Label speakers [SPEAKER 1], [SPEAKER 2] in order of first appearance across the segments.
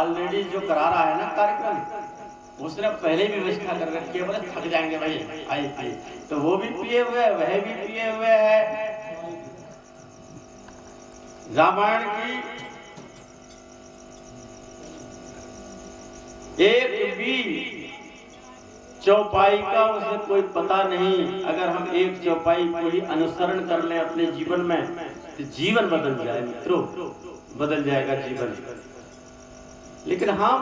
[SPEAKER 1] Already जो करा रहा है ना कार्यक्रम, उसने पहले भी व्यवस्था कर रखी है, बोले थक जाएंगे भाई आई थी, तो वो भी पिए हुए है, वह भी पिए हुए है। रामायण की एक भी चौपाई का उसे कोई पता नहीं। अगर हम एक चौपाई को ही अनुसरण कर लें अपने जीवन में तो जीवन बदल जाए मित्रों, बदल जाएगा जीवन। लेकिन हम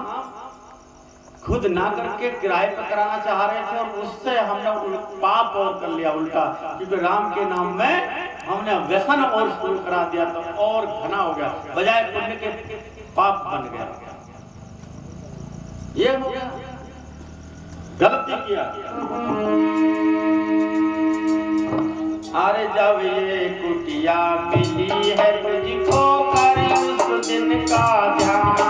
[SPEAKER 1] खुद ना करके किराए पर कराना चाह रहे थे और उससे हमने पाप और कर लिया उल्टा, क्योंकि राम के नाम में हमने व्यसन और शुरू करा दिया तो और घना हो गया, बजाय पुण्य के पाप बन गया। ये हो गया, गलती किया। अरे जब ये कुटिया मिली है तुझको कर उस दिन का ध्यान,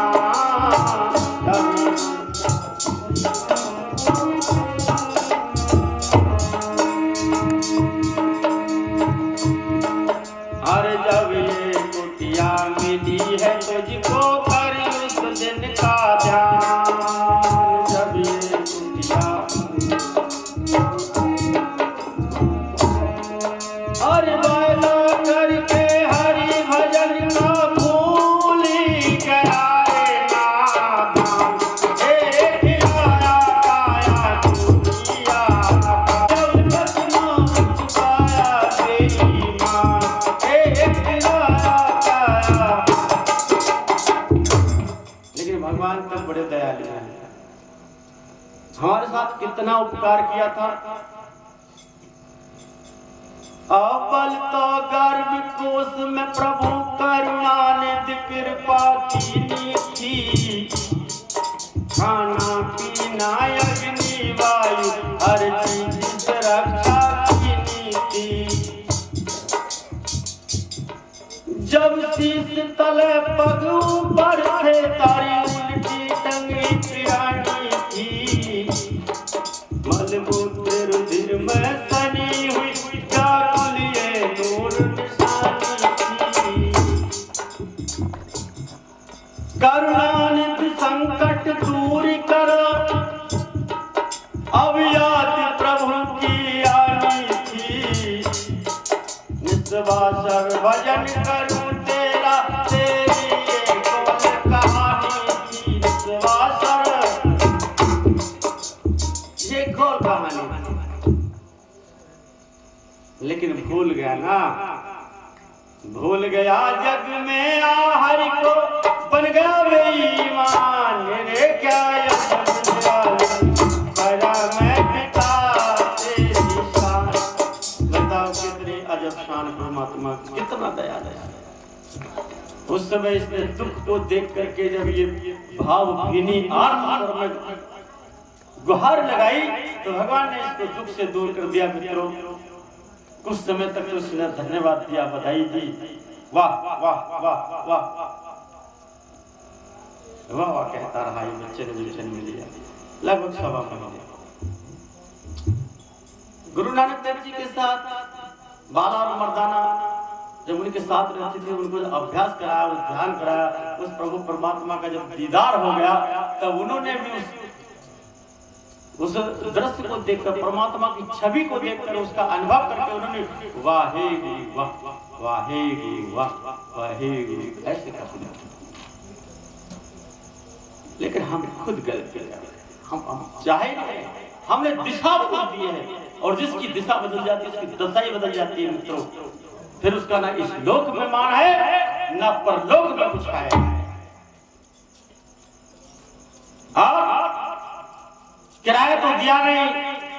[SPEAKER 1] अरे जब ये कुटिया मिली है तुझको कर उस दिन का ध्यान, जब ये कुटिया अरे वादा करके हरि भजन का भूल गया रे नाम, एक आया आया दुनिया जब तक ना छुपाया बेईमान, एक आया आया। लेकिन भगवान तब बड़े दयालु हैं, हमारे साथ कितना उपकार किया था। अव्वल तो गर्भ कोश में प्रभु करुणानिधि कृपा कीनी थी, खाना पीना अग्नि वायु हर चीज से रक्षा कीनी थी। जब शीश तले पग ऊपर थे तारी उल्टी टंगी पिरानी थी, मलमूत्र रुधिर में सनी हुई जागुलिए नूर निशानी थी। करुणानिधि संकट दूर करो अवियाति प्रभु की आनी थी, निस्वासर भजन करूं तेरा तेरी ये कौन कहानी थी, निस्वासर ये कौन कहानी। लेकिन भूल गया ना, भूल गया जग में आ हरि को बन गया बेईमान रे, क्या करा मैं पिता तेरी शान। बताओ कितनी अजब शान परमात्मा, कितना दया दया। उस समय इसने दुख को देख करके जब ये भाव भीनी आर्त में गुहार लगाई तो भगवान ने इसको दुख से दूर कर दिया। मित्रों कुछ समय तक तो उसने धन्यवाद दिया, बधाई दी, वाह वाह वाह वाह वाह वाह कहता रहा। ये बच्चे ने जो जन्म लिया लगभग 1.25 महीने। गुरु नानक देव जी के साथ बाला और मर्दाना जब उनके साथ रहते थे, उनको अभ्यास कराया, उस ध्यान कराया, उस प्रभु परमात्मा का जब दीदार हो गया तब उन्होंने भी उस दृश्य को देखकर, परमात्मा की छवि को देखकर, उसका अनुभव करके उन्होंने वाहेगी वाह वाहेगी वाह वाहेगी ऐसे कहा। लेकिन हम खुद गलत किया, हम चाहे नहीं, हमने दिशा बदल दी है, और जिसकी दिशा बदल जाती है उसकी दशा ही बदल जाती है मित्रों। फिर उसका ना इस लोक में मान है ना परलोक में कुछ है। किराया तो दिया नहीं,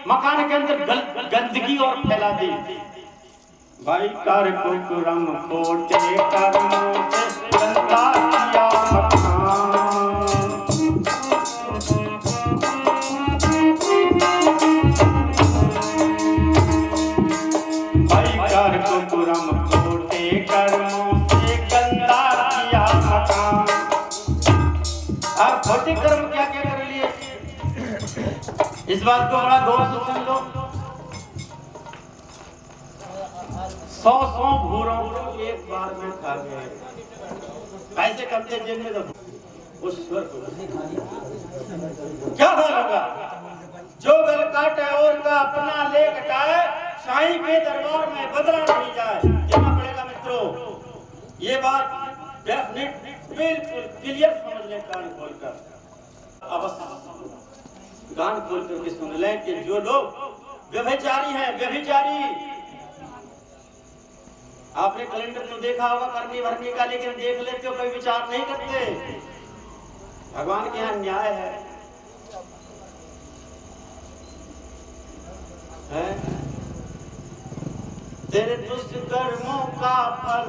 [SPEAKER 1] मकान के अंदर गंदगी और फैला दी। भाई कार को कुरम कोटे कर्मों से गंदा किया मकान, भाई कार को कुरम कोटे कर्मों से गंदा किया मकान। अब खोटे कर्म क्या क्या कर लिए, इस बात को बड़ा गौर से सुन लो। 100 भूरों को एक बार में खा गए, ऐसे करते जेल में रखो। उस स्वर को क्या हाल होगा? जो गल काटे और का अपना ले कटाए, साईं के दरबार में बदला नहीं जाए। कहना पड़ेगा मित्रों, ये बात डेफिनेट बिल्कुल क्लियर समझ लें कान खोलकर, अवश्य कान खोलकर के सुन लें कि जो लोग व्यभिचारी हैं, व्यभिचारी, आपने कैलेंडर तो देखा होगा करनी भरनी का, लेकिन देख लेते हो कोई विचार नहीं करते। भगवान के यहाँ न्याय है? तेरे दुष्कर्मों का फल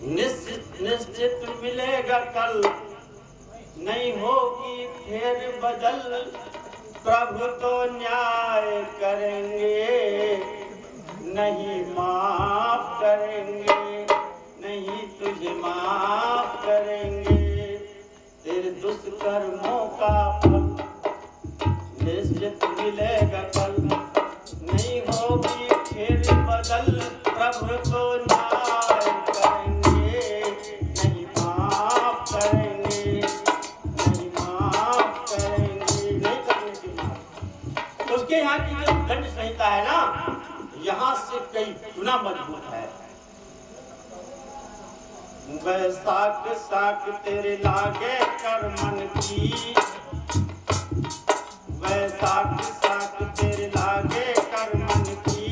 [SPEAKER 1] निश्चित मिलेगा कल, नहीं होगी फिर बदल, प्रभु तो न्याय करेंगे, नहीं माफ करेंगे, नहीं तुझे माफ करेंगे। तेरे दुष्कर्मों का फल निश्चित मिलेगा कल, नहीं होगी फिर बदल, प्रभु तो न्याय करेंगे, नहीं माफ करेंगे, नहीं माफ करेंगे, नहीं करने की माफ। उसके यहाँ की जो दंड संहिता है ना, यहाँ से कई गुना मजबूत है। वैसाख साख तेरे लागे कर मन की, वैसाख साख तेरे लागे कर मन की,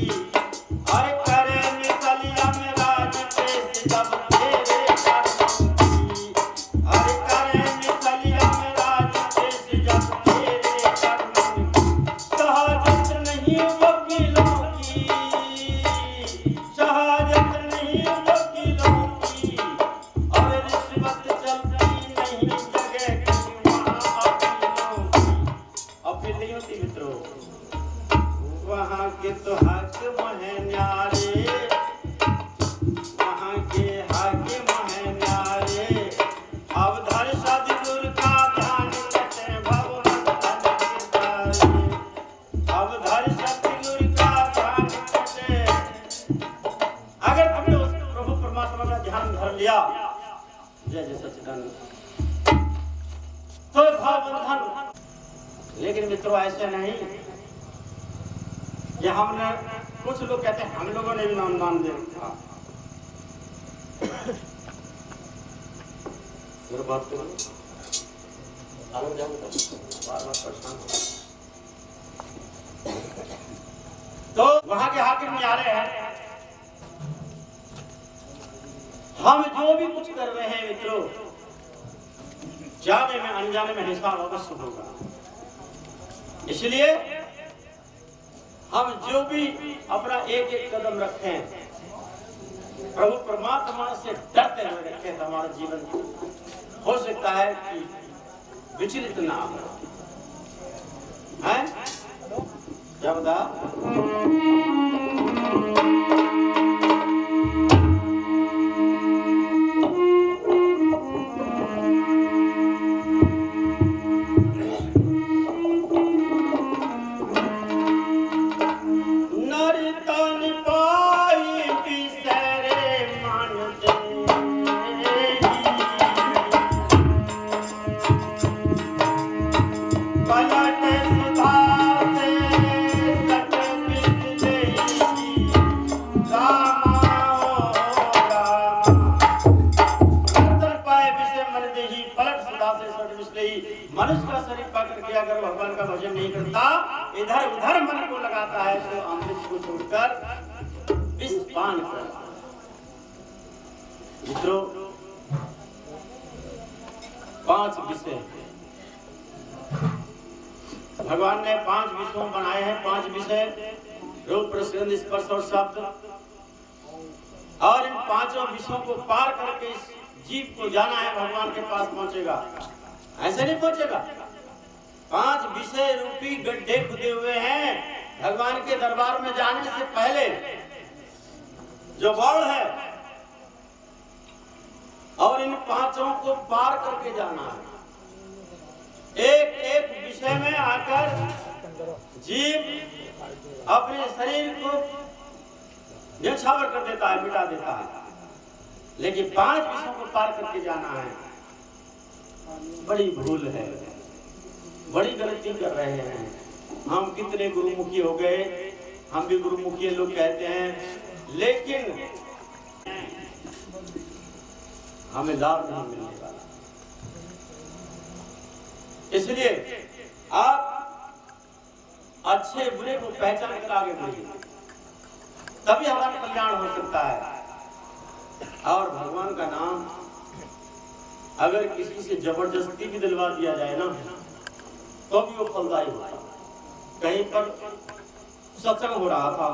[SPEAKER 1] अरे करे मिसलिया में राज पेश जब तेरे कर मन की, अरे करे मिसलिया में राज पेश जब तेरे कर मन की। शहादत नहीं वकीलों की, शहादत नहीं वकीलों की, और रिश्वत चलती नहीं जगह की वहाँ अपीलों की। अपील नहीं होती मित्रों, वहाँ के तो हाकिम हैं न्यारे, वहाँ के हाकिम हैं न्यारे, अवधर सद्गुरु का ध्यान करते भगवंतन के तारे, अवधर सद्गुरु का ध्यान करते। अगर तुमने उस प्रभु परमात्मा का ध्यान धर लिया, जय जय सच्चिदानंद, तो भगवंतन। लेकिन मित्रों ऐसा नहीं, ये हमने, कुछ लोग कहते हैं हम लोगों ने भी नाम दे रखा। मेरे बात करो, आनंद जाओ बार परेशान। तो वहां के हाकिम न्यारे हैं, हम जो भी कुछ कर रहे हैं मित्रों, जाने में अनजाने में हिसाब अवश्य होगा। इसलिए हम जो भी अपना एक एक कदम रखें, प्रभु परमात्मा से डरते हुए रखें, तो हमारा जीवन हो सकता है कि विचलित ना हो। हैं? क्या बता? मनुष्य का शरीर पाकर के अगर भगवान का भजन नहीं करता, इधर उधर मन को लगाता है, तो अमृत को छोड़कर विष पान करता है। मित्रों, 5 विषय भगवान ने 5 विषयों बनाए हैं। 5 विषय रूप, रस, स्पर्श और शब्द। और इन 5 विषयों को पार करके इस जीव को जाना है, भगवान के पास पहुंचेगा। ऐसे नहीं पहुंचेगा। 5 विषय रूपी गड्ढे खुदे हुए हैं भगवान के दरबार में जाने से पहले। जो बाढ़ है, और इन 5 को पार करके जाना है। एक एक विषय में आकर जीव अपने शरीर को न्यौछावर कर देता है, मिटा देता है। लेकिन 5 विषयों को पार करके जाना है। बड़ी भूल है, बड़ी गलती कर रहे हैं। हम कितने गुरुमुखी हो गए, हम भी गुरुमुखी लोग कहते हैं, लेकिन हमें लाभ नहीं मिलने वाला। इसलिए आप अच्छे बुरे को पहचान कर आगे बढ़िए, तभी हमारा कल्याण हो सकता है। और भगवान का नाम अगर किसी से जबरदस्ती भी दिलवा दिया जाए ना, तो भी वो फलदायी होता। कहीं पर सत्संग हो रहा था,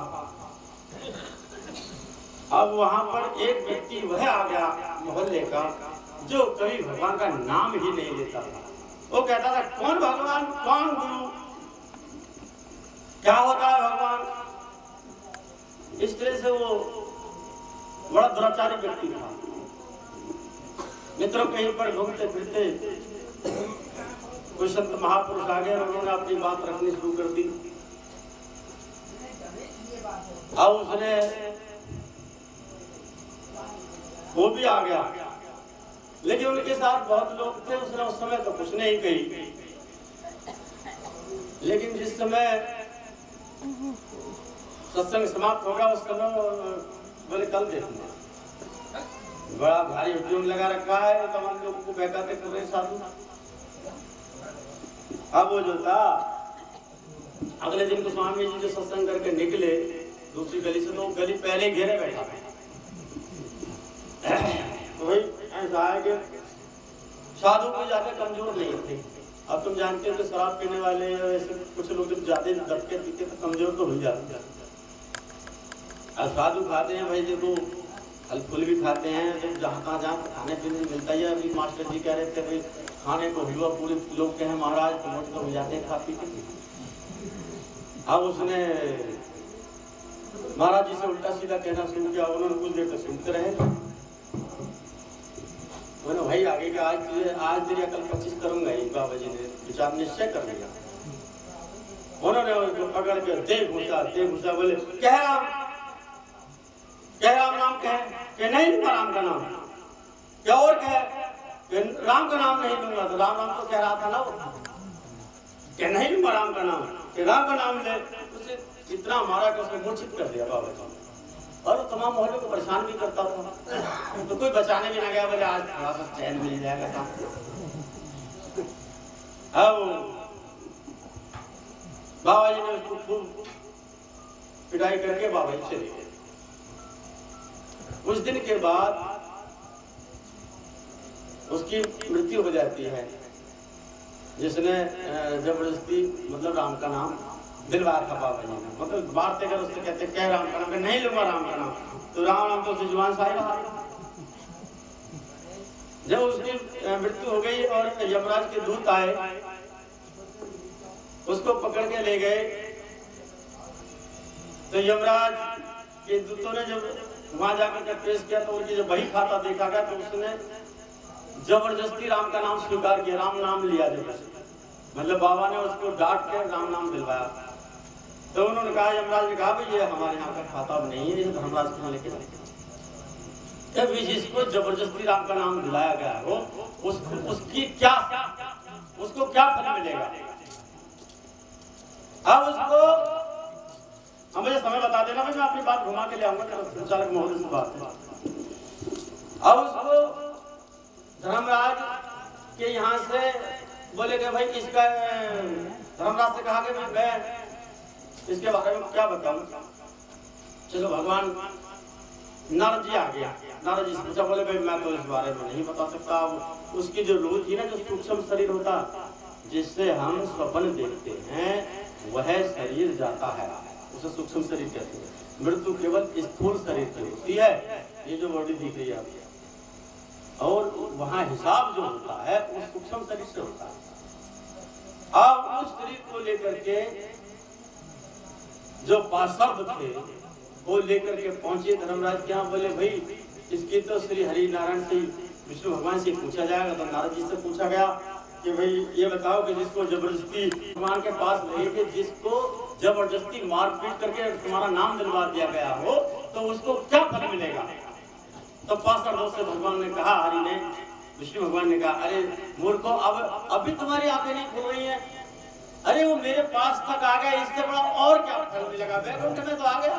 [SPEAKER 1] अब वहां पर एक व्यक्ति वह आ गया मोहल्ले का, जो कभी भगवान का नाम ही नहीं लेता था। वो कहता था, कौन भगवान, कौन गुरु, क्या होता है भगवान। इस तरह से वो बड़ा दुराचारी व्यक्ति था। मित्रों, कहीं पर घूमते फिरते कोई संत महापुरुष आ गए और उन्होंने अपनी बात रखनी शुरू कर दी। अब उसने, वो भी आ गया, लेकिन उनके साथ बहुत लोग थे। उसने उस समय तो कुछ नहीं कही, लेकिन जिस समय सत्संग समाप्त होगा उस समय बोले कल देखना। बड़ा भारी उद्योग लगा रखा है, तमाम लोगों को बहकाते कर रहे साधु। अब वो जो था, अगले दिन को स्वामी जी जो सत्संग करके निकले दूसरी गली से, तो गली पहले घेरे बैठा है। तो भाई ऐसा है कि साधु कोई ज्यादा कमजोर नहीं थे। अब तुम जानते हो कि शराब पीने वाले ऐसे कुछ लोग जब ज्यादा दबके पीते तो कमजोर तो हो जाते हैं। और साधु खाते हैं भाई, देखो फल फूल भी खाते हैं, जब जहाँ जहाँ खाने पीने मिलता है। अभी मास्टर जी कह रहे थे भाई खाने को हुआ पूरे लोग कहे महाराज प्रमोट तो हो जाते हैं खा पी के। अब उसने महाराज जी से उल्टा सीधा कहना शुरू किया। उन्होंने कुछ देर तक सुनते रहे। उन्होंने भाई आगे कि आज तेरी अकल 25 करूंगा। ही बाबा जी ने विचार निश्चय कर लिया। उन्होंने उसको पकड़ के दे घुसा बोले, क्या राम नाम कहे नहीं लूंगा राम का नाम, क्या और कहे राम का नाम नहीं लूंगा। तो राम तो कह रहा था ना वो, क्या नहीं लूंगा राम का नाम, राम का नाम ले। उसे इतना मारा कि उसने मूर्छित कर दिया बाबा जी। और वो तमाम मोहल्ले को परेशान भी करता था, तो कोई बचाने भी ना गया। बोले आज थोड़ा सा चैन मिल जाएगा था। अब बाबा जी ने उसको खूब पिटाई करके बाबा जी चले गए। कुछ दिन के बाद उसकी मृत्यु हो जाती है, जिसने जबरदस्ती मतलब राम का नाम दिलवाया था बाबा जी ने। मतलब मारते कर उससे कहते क्या राम का नाम, नहीं लूंगा राम का नाम। तो राम नाम तो उसकी जुबान से आ रहा। जब उसकी मृत्यु हो गई और यमराज के दूत आए, उसको पकड़ के ले गए। तो यमराज के दूतों ने जब वहां जाकर पेश किया तो उनकी जब वही खाता देखा गया, तो उसने जबरदस्ती राम का नाम स्वीकार किया, राम नाम लिया जबरदस्ती। मतलब बाबा ने उसको डांट के राम नाम दिलवाया। तो उन्होंने कहा, यमराज ने कहा भाई ये हमारे यहाँ का खाता नहीं है, धर्मराज के यहाँ लेके जब जिसको जबरदस्ती राम का नाम दिलाया गया हो उसको क्या फल मिलेगा। अब उसको हम मुझे समय बता देना, मैं अपनी बात घुमा के ले आऊंगा। संचालक महोदय से बात है। अब उसको धर्मराज के यहाँ से बोले कि भाई इसका धर्मराज से कहा कि मैं इसके बारे में क्या बताऊं। चलो भगवान नारद जी आ गया। नारद जी से पूछा, बोले भाई मैं तो इस बारे में नहीं बता सकता। उसकी जो रूह थी ना, जो सूक्ष्म शरीर होता जिससे हम स्वप्न देखते हैं, वह शरीर जाता है, उसे सूक्ष्म शरीर कहते हैं। मृत्यु केवल स्थूल शरीर की होती है, ये जो बॉडी दिख रही है आपकी, और वहां हिसाब जो होता है वो सूक्ष्म शरीर से होता है। अब उस शरीर को लेकर के जो पार्षद थे वो लेकर के पहुंचे धर्मराज के यहाँ। बोले भाई इसकी तो श्री हरि नारायण से विष्णु भगवान से पूछा जाएगा। तो नारद जी से पूछा गया कि भाई ये बताओ कि जिसको जबरदस्ती भगवान के पास ले गए, जिसको जबरदस्ती मारपीट करके तुम्हारा नाम दिलवा दिया गया हो, तो उसको क्या फल मिलेगा। तो पार्षदों से भगवान ने कहा, हरि ने विष्णु भगवान ने कहा, अरे मूर्खो, अब अभी तुम्हारी आंखें नहीं खुल रही हैं? अरे वो मेरे पास तक आ गया, इससे बड़ा और क्या फल लगा, वैकुंठ में तो आ गया।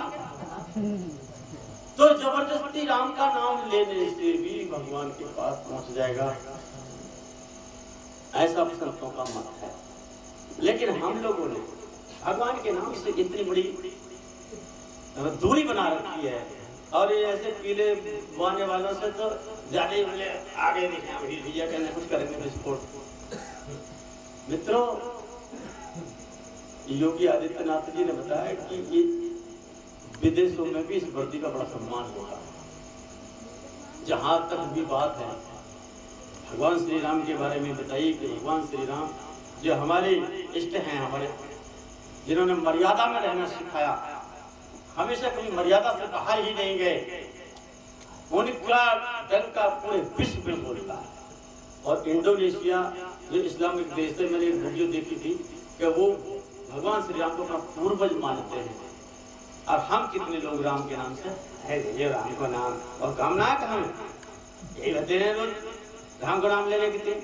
[SPEAKER 1] तो जबरदस्ती राम का नाम लेने से भी भगवान के पास पहुंच जाएगा, ऐसा संतों का मत है। लेकिन हम लोगों ने भगवान के नाम से इतनी बड़ी दूरी बना रखी है, और ये ऐसे पीले बोने वालों से तो ज्यादा ही बोले आगे देखें, भैया कहने कुछ करेंगे विस्फोट। मित्रों, योगी आदित्यनाथ जी ने बताया कि ये विदेशों में भी इस वर्दी का बड़ा सम्मान होता है। जहां तक भी बात है भगवान श्री राम के बारे में बताइए कि भगवान श्री राम जो हमारे इष्ट हैं, हमारे जिन्होंने मर्यादा में रहना सिखाया, हमेशा कभी मर्यादा से बाहर ही नहीं गए, उनका डंका पूरे विश्व में बोलता है। और इंडोनेशिया जो इस्लामिक देश है, मैंने एक वीडियो देखी थी कि वो भगवान श्री राम को अपना पूर्वज मानते हैं। और हम कितने लोग राम के नाम से है, ये राम का नाम, और काम ना कहा यही बते रहे रोज राम का नाम लेने के।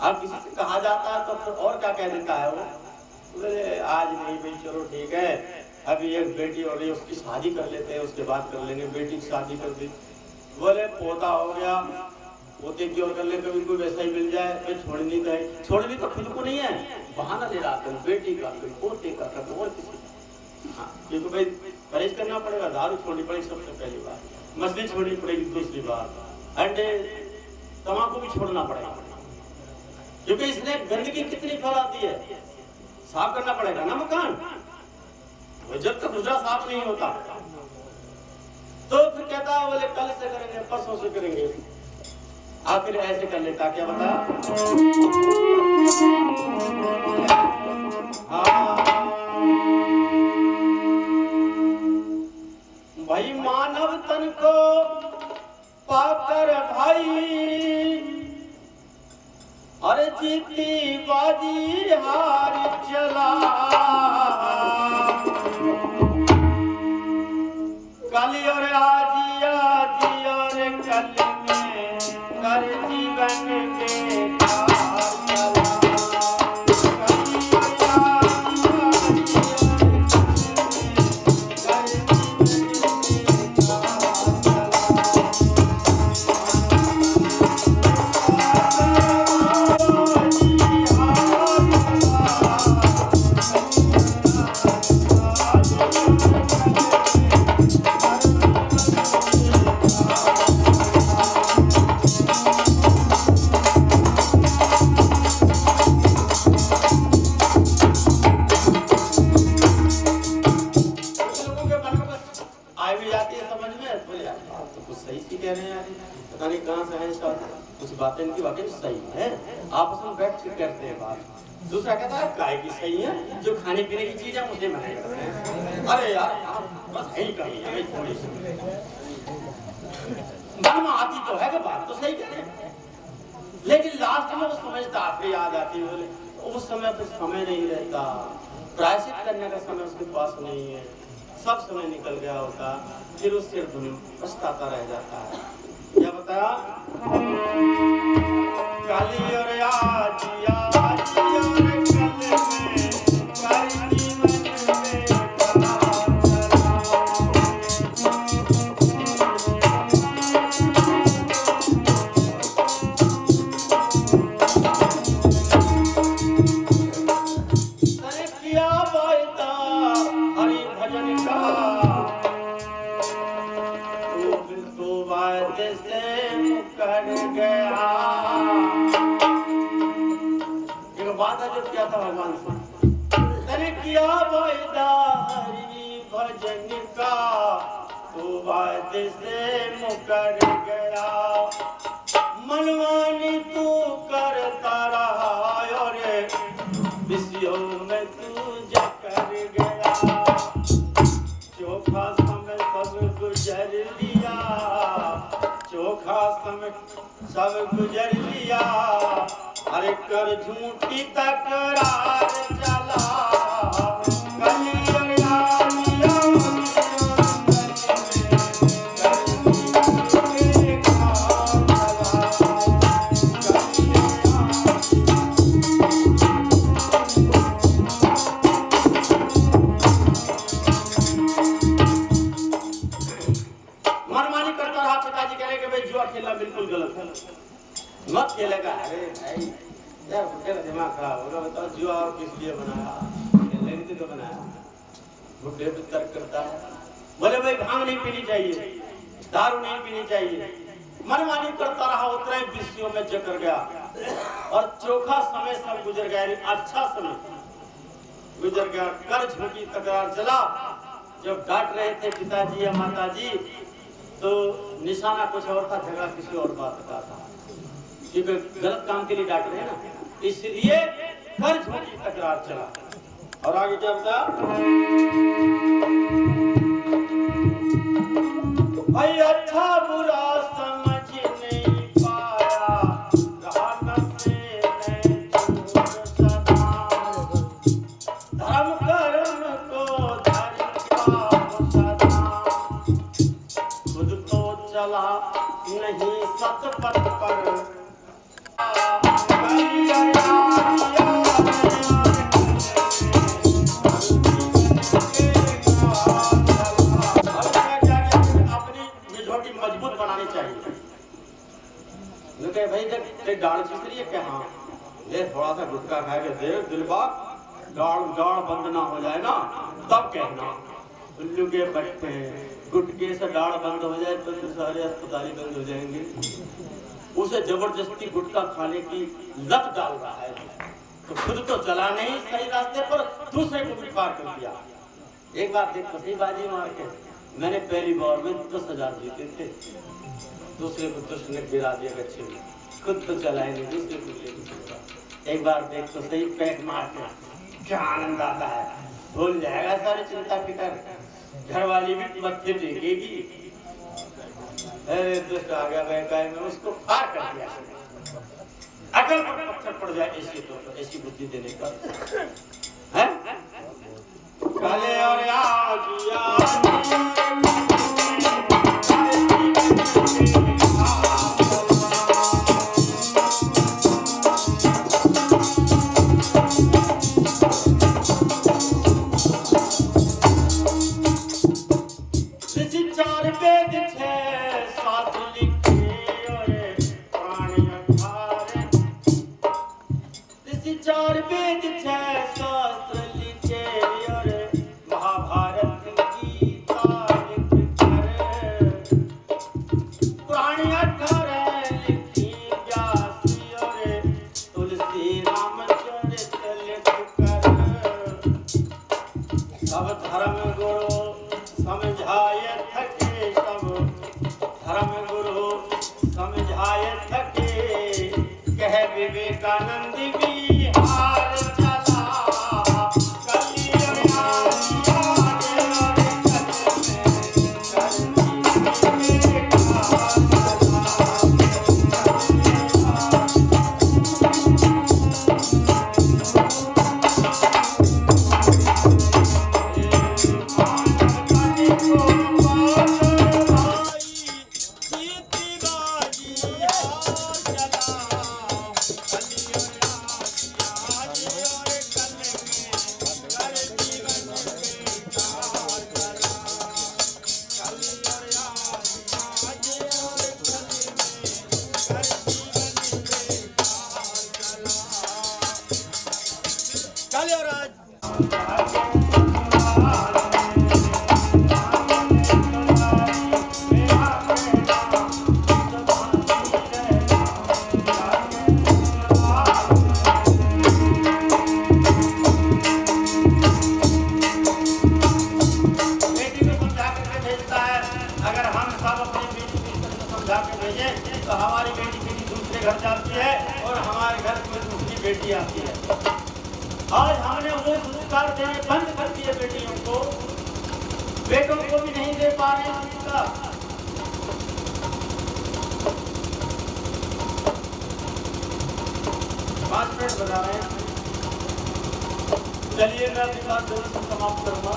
[SPEAKER 1] अब किसी से कहा जाता है तो फिर और क्या कह देता है वो, बोले आज नहीं भाई, चलो ठीक है, अभी एक बेटी हो रही है, उसकी शादी कर लेते हैं, उसके बाद कर लेंगे। बेटी की शादी कर दी, बोले पोता हो गया, पोते की और कर ले, कभी कोई वैसा ही मिल जाए, फिर छोड़नी तो है, छोड़नी तो खुद को नहीं है, बहाना ले रहा है, बेटी का, पोते का, और किसी। हाँ, क्योंकि भाई परहेज करना पड़ेगा, दारू छोड़नी पड़ेगी सबसे पहली बार, मछली छोड़नी पड़ेगी दूसरी बार, अंडे तम्बाकू भी छोड़ना पड़ेगा, क्योंकि इसने गंदगी कितनी फैलाती है, साफ करना पड़ेगा ना मकान। जब तक गुजरा साफ नहीं होता तो फिर कहता है बोले कल से करेंगे, परसों से करेंगे, आखिर ऐसे कर लेता, क्या बता। भाई मानव तन को पाकर भाई, अरे जीती बाजी हार चला, कल और आजी आजी और कल में कर जीवन के तार चला। बातें इनकी वाकई सही है, आपस में बैठ के करते हैं बात। दूसरा कहता है काय की सही है, जो खाने पीने की चीज है मुझे मना करते हैं। अरे यार बस है ही कहीं हमें थोड़ी सी मन में आती तो है कि बात तो सही कह रहे हैं, लेकिन लास्ट में वो समझता आखिरी याद आती है, उस समय फिर समय नहीं रहता, प्रायश्चित करने का समय उसके पास नहीं है, सब समय निकल गया होता, फिर उससे पछताता रह जाता है। क्या बताया, काली और आजी आजी और कल में काली मन में तने किया वायदा हरि भजन का, तो वायदे से मुकर गया। एक वादा जो किया था भगवान से, तने किया वायदा हरि भजन का, तो वायदे से मुकर गया। मनमानी तू करता रहा और विषयों में तू जकर गया। चोखा समय सब गुजर लिया, चोखा समय सब गुजर लिया, अरे कर झूठी तकरार चला। हंसने लगा। अरे भाई यार बुड्ढे का दिमाग खराब होगा, बताओ जुआ और किस लिए बनाया, लड़के को बनाया। बुड्ढे भी तर्क करता है, बोले भाई भांग नहीं पीनी चाहिए, दारू नहीं पीनी चाहिए। मनमानी करता रहा, उतने विषयों में जकड़ गया और चोखा समय सब गुजर गया, अच्छा समय गुजर गया। कर झूठी तकरार चला। जब डांट रहे थे पिताजी या माताजी तो निशाना कुछ और था, झगड़ा किसी और बात का था, क्योंकि गलत काम के लिए डांट रहे हैं ना, इसलिए कर झूठी तकरार चला। और आगे क्या बता, भाई अच्छा बुरा समझ नहीं पाया, रहा नशे में चूर सदा, धर्म कर्म को धर्म सदा, खुद तो चला नहीं सतपथ पर, भाई देख डाल चीज रही है क्या, हाँ ले थोड़ा सा गुटखा खा के देख दिलबाग, डाल बंद ना हो जाए ना तब कहना। उल्लू के बट्टे गुटके से डाल बंद हो जाए तो फिर सारे अस्पताल बंद हो जाएंगे। उसे जबरदस्ती गुटखा खाने की लत डाल रहा है, तो खुद तो चला नहीं सही रास्ते पर, दूसरे को भी पार कर दिया। एक बार देख सही बाजी मार के मैंने पहली बार में 10,000 जीते थे, दूसरे को दुष्ट ने गिरा दिया गच्छे में, खुद तो चलाए नहीं, दूसरे को ले। एक बार देख तो सही पैक मार के क्या आनंद आता है, भूल जाएगा सारी चिंता फिकर, घर वाली भी मत्थे टेकेगी। अरे दुष्ट आ गया बहकाए में, उसको पार कर दिया। अकल पर पत्थर पड़ जाए ऐसी तो ऐसी बुद्धि देने का है। काले और विवेकानंद बिहार चला, तो हमारी बेटी किसी दूसरे घर जाती है और हमारे घर में दूसरी बेटी आती है। आज हमने वो संस्कार देने बंद कर दिए बेटियों को, बेटों को भी नहीं दे पा रहे संस्कार। पाँच मिनट बता रहे हैं, चलिए मैं अपनी बात जरूर समाप्त करूंगा।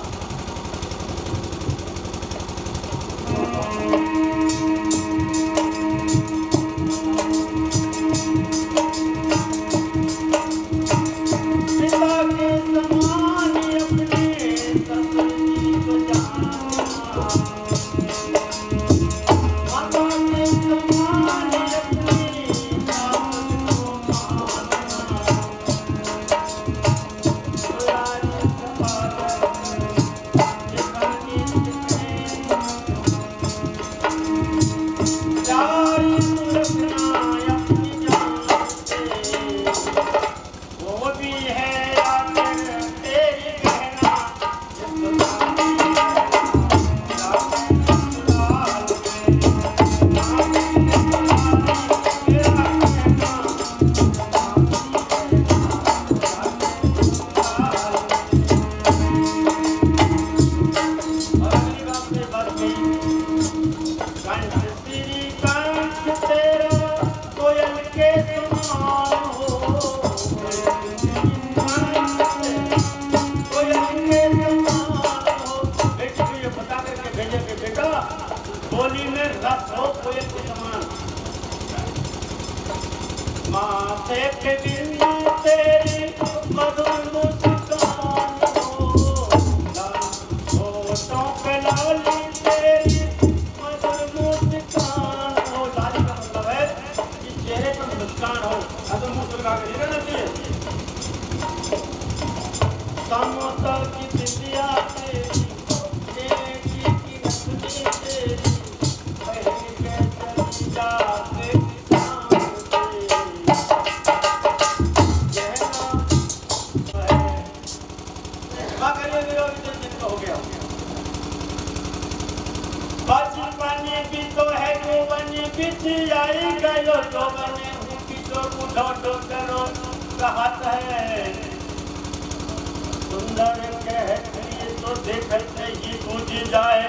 [SPEAKER 1] हाँ देख बिंदी तेरी मधुर मुस्कान हो, होठों पे लाली तेरी मधुर मुस्कान हो। लाली का मतलब है कि चेहरे पर मुस्कान हो, अगर मुंह लगा के नहीं रहना चाहिए। समतल की बिंदिया तेरी, नेकी की नथनी तेरी, पहन के चली जाते बचपने की तो है यौवनी बिछियाई गयो, यौवने हूँ की तो बुढ़ो करो कहत है। सुंदर कहती तो देखते ही बुझ जाए,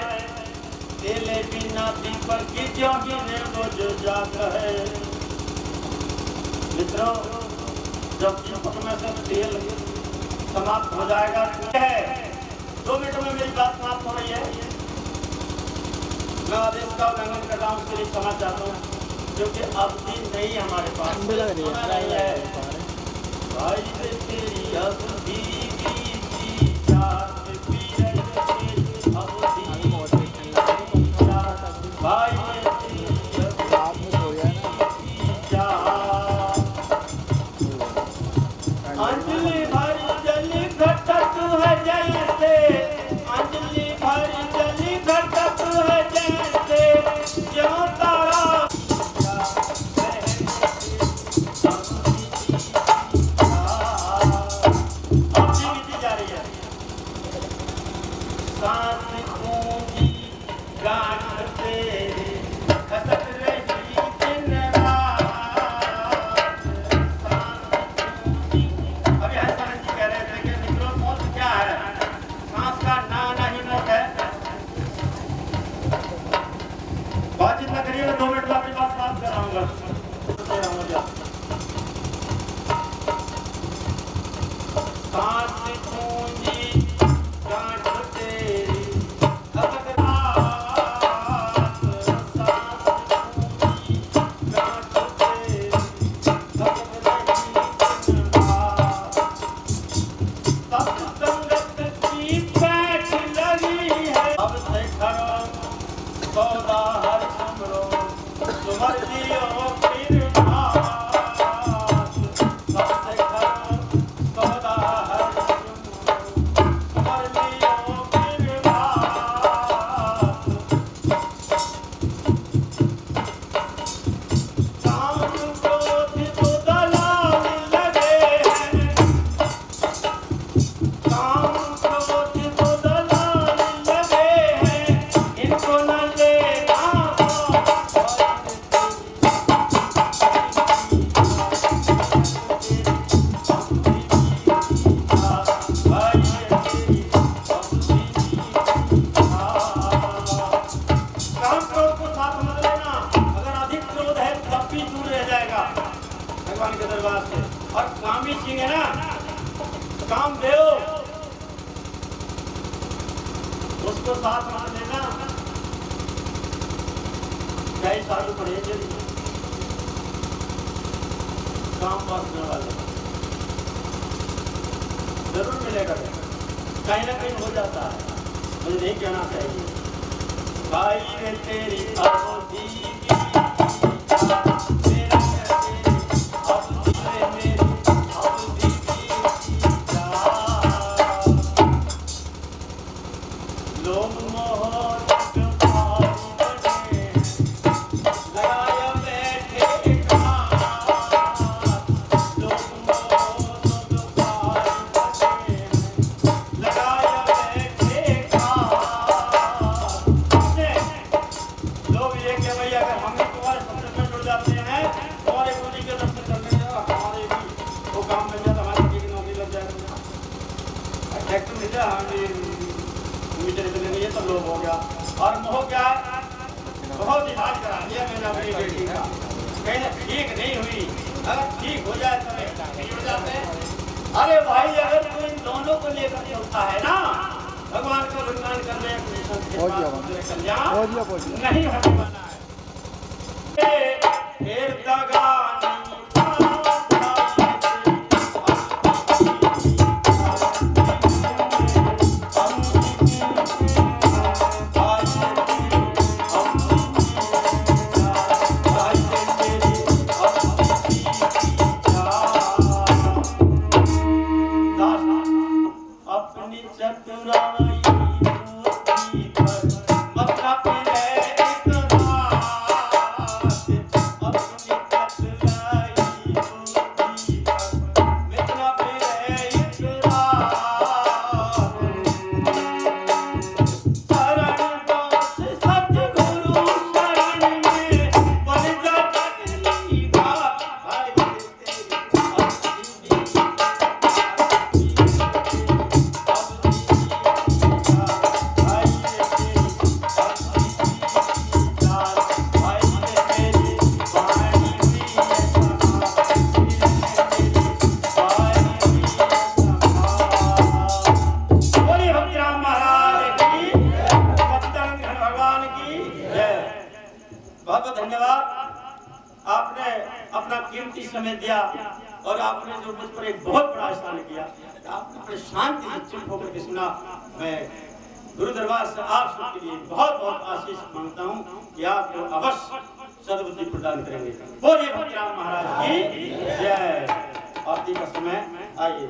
[SPEAKER 1] तेले बिना दीपक की क्यों गिरे बुझ जाता है। मित्रों, जब दीपक में से तेल समाप्त हो जाएगा, 2 मिनट में मेरी बात समाप्त हो रही है। मैं आदेश का उल्लंघन कर रहा हूँ, उसके लिए क्षमा चाहता हूँ, क्योंकि अवधि नहीं हमारे पास नहीं है। भाई से तेरी अवधि अंजलि भरी जली घटक है जैसे, अंजलि भरी जली घटक है जैसे, क्यों तारा अब जीवित जा रही है। सांस पूंजी गांठ तेरी खसक रही दिन रात। अभी हसन जी कह रहे थे कि मित्रों मौत क्या है, सांस का नाना ही मौत है। बातचीत न करिए, 2 मिनट में अपनी बात समाप्त कराऊंगा। सांस पूंजी गांठ तेरी खसक रात, सांस पूंजी गांठ तेरी खसक रही दिन रात। सत्संगत की पैठ लगी है, अब से करो सौदा हर सुमरो, सुमर लियो फिर भात। अब से करो सौदा हर सुमरो, सुमर लियो फिर भात। काम क्रोध तो दलाल लगे हैं, काम क्रोध तो दलाल लगे हैं, इनको न लेना काम क्रोध को साथ मत लेना। अगर अधिक क्रोध है तब भी दूर रह जाएगा भगवान के दरबार से। और कामी सिंह है ना, कामदेव, उसको साथ मत लेना। कई साधु पढ़ेंगे काम वासना वाले, जरूर मिलेगा, कहीं ना कहीं हो जाता है, मुझे नहीं कहना चाहिए। भाई रे तेरी अवधि की मेरा तेरी अवधि रे मेरी अवधि की लोग मोह लगाया बैठे घात, लोग मोह लगाया बैठे घात। लोग ये कि भाई अगर हम भी तुम्हारे सत्संग में जुड़ जाते हैं, तुम्हारे गुरु के दर्शन करने से हमारे भी वो काम मिल जाता, हमारी की नौकरी लग जाएगी, ट्रैक्टर मिल जाए, हमें मीटर इतने नहीं है तो लोग हो गया। और मोह क्या है, बहुत इलाज करा दिया मैंने अपनी बेटी का, कहीं ठीक नहीं हुई, अगर ठीक हो जाए तो ठीक हो जाते हैं। अरे भाई अगर तू इन दोनों को लेकर चलता है ना, भगवान का गुणगान करने कल्याण नहीं होने वाला है। फिर दगा नहीं बहुत बहुत धन्यवाद। आपने अपना कीमती समय दिया और आपने जो मुझ पर एक बहुत बड़ा एहसान किया, आपने अपने शांति से चुप होकर के सुना। मैं गुरु दरबार से आप सबके लिए बहुत बहुत आशीष मांगता हूँ कि आपको अवश्य सद्बुद्धि प्रदान करेंगे। बोलिए भक्तिराम महाराज की जय। आरती का समय आइए।